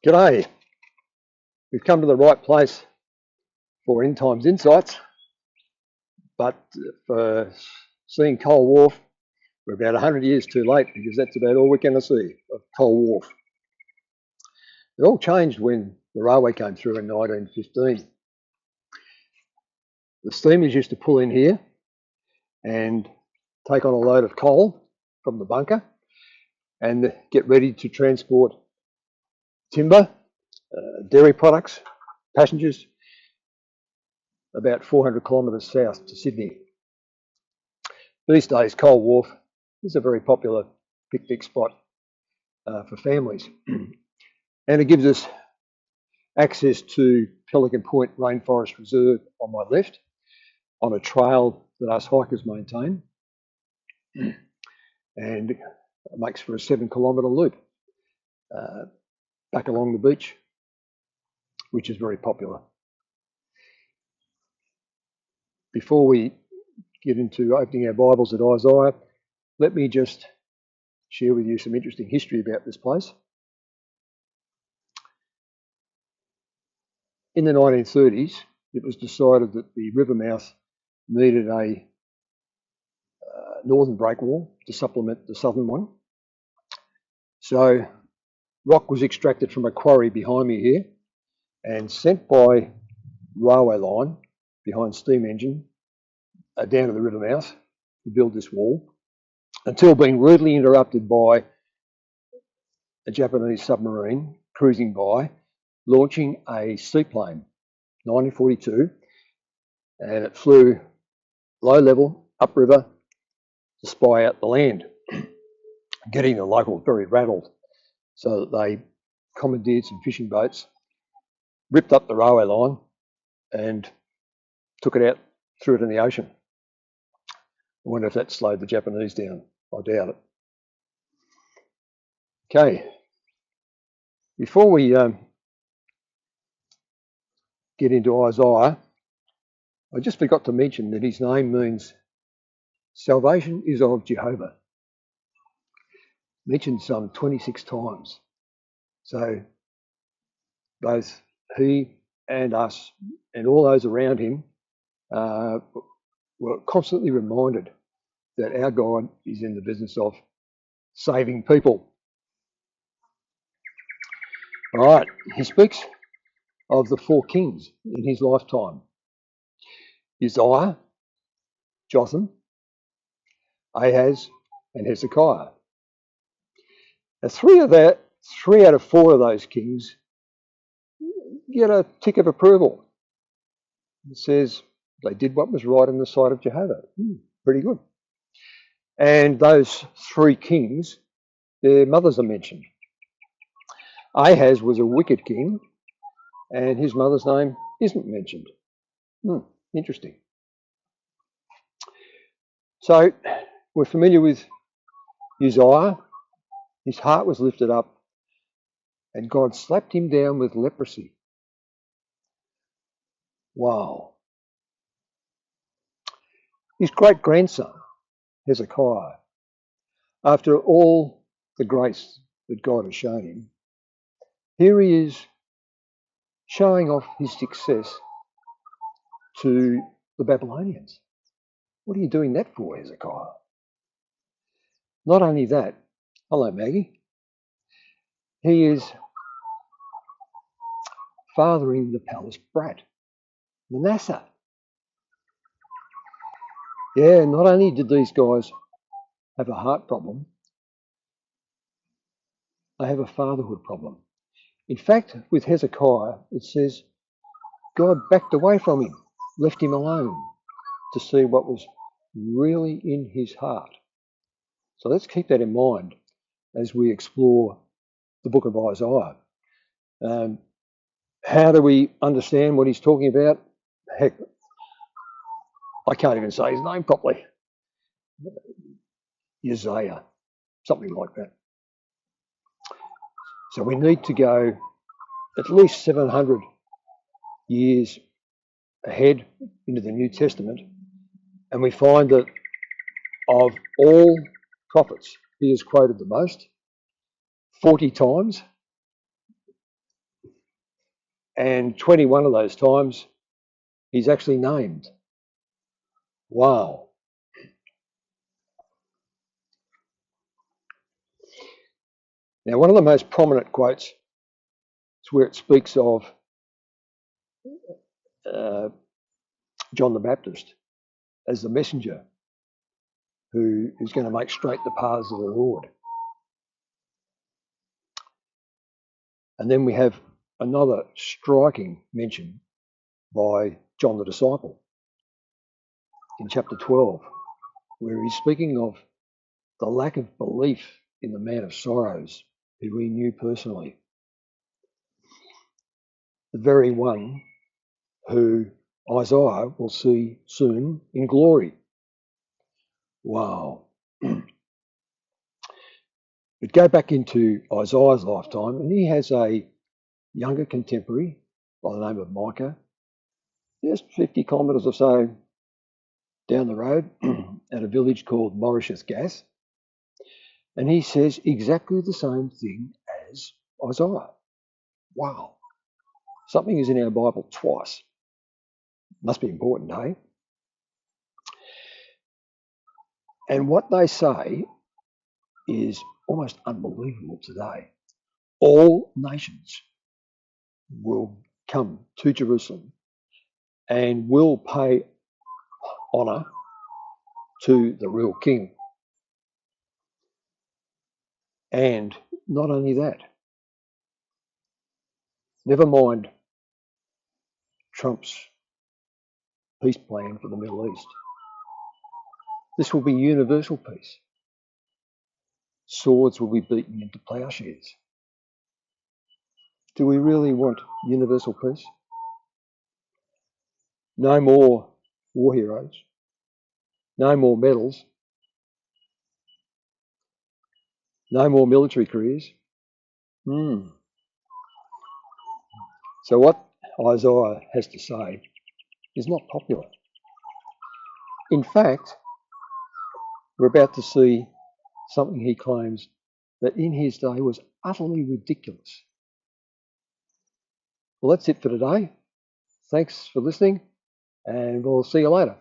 G'day, we've come to the right place for End Times Insights, but for seeing Coal Wharf, we're about 100 years too late because that's about all we're going to see of Coal Wharf. It all changed when the railway came through in 1915. The steamers used to pull in here and take on a load of coal from the bunker and get ready to transport timber, dairy products, passengers, about 400 kilometres south to Sydney. These days, Coal Wharf is a very popular picnic spot for families. And it gives us access to Pelican Point Rainforest Reserve on my left, on a trail that us hikers maintain. And it makes for a 7-kilometre loop back along the beach, which is very popular. Before we get into opening our Bibles at Isaiah, let me just share with you some interesting history about this place. In the 1930s, it was decided that the river mouth needed a northern breakwall to supplement the southern one. So rock was extracted from a quarry behind me here and sent by railway line behind steam engine down to the river mouth to build this wall, until being rudely interrupted by a Japanese submarine cruising by, launching a seaplane, 1942, and it flew low level, upriver, to spy out the land, getting the locals very rattled, so that they commandeered some fishing boats, ripped up the railway line and took it out, threw it in the ocean. I wonder if that slowed the Japanese down. I doubt it. Okay, before we get into Isaiah, I just forgot to mention that his name means salvation is of Jehovah. Mentioned some 26 times. So both he and us and all those around him were constantly reminded that our God is in the business of saving people. All right, he speaks of the 4 kings in his lifetime: Uzziah, Jotham, Ahaz, and Hezekiah. Now, 3 out of 4 of those kings get a tick of approval. It says they did what was right in the sight of Jehovah. Pretty good. And those 3 kings, their mothers are mentioned. Ahaz was a wicked king, and his mother's name isn't mentioned. Interesting. So we're familiar with Uzziah. His heart was lifted up, and God slapped him down with leprosy. Wow. His great-grandson, Hezekiah, after all the grace that God has shown him, here he is showing off his success to the Babylonians. What are you doing that for, Hezekiah? Not only that, hello Maggie, he is fathering the palace brat, Manasseh. Yeah, not only did these guys have a heart problem, they have a fatherhood problem. In fact, with Hezekiah, it says God backed away from him, left him alone to see what was really in his heart. So let's keep that in mind as we explore the book of Isaiah. How do we understand what he's talking about? Heck, I can't even say his name properly. Uzziah, something like that. So we need to go at least 700 years ahead into the New Testament, and we find that of all prophets, he is quoted the most, 40 times. And 21 of those times, he's actually named. Wow. Now, one of the most prominent quotes is where it speaks of John the Baptist as the messenger who is going to make straight the paths of the Lord. And then we have another striking mention by John the disciple in chapter 12, where he's speaking of the lack of belief in the man of sorrows who he knew personally. The very one who Isaiah will see soon in glory. Wow. But go back into Isaiah's lifetime, and he has a younger contemporary by the name of Micah, just 50 kilometres or so down the road at a village called Mauritius Gas. And he says exactly the same thing as Isaiah. Wow. Something is in our Bible twice. Must be important, eh? And what they say is almost unbelievable today. All nations will come to Jerusalem and will pay honour to the real king. And not only that, never mind Trump's peace plan for the Middle East. This will be universal peace. Swords will be beaten into ploughshares. Do we really want universal peace? No more war heroes. No more medals. No more military careers. So what Isaiah has to say is not popular. In fact, we're about to see something he claims that in his day was utterly ridiculous. Well, that's it for today. Thanks for listening, and we'll see you later.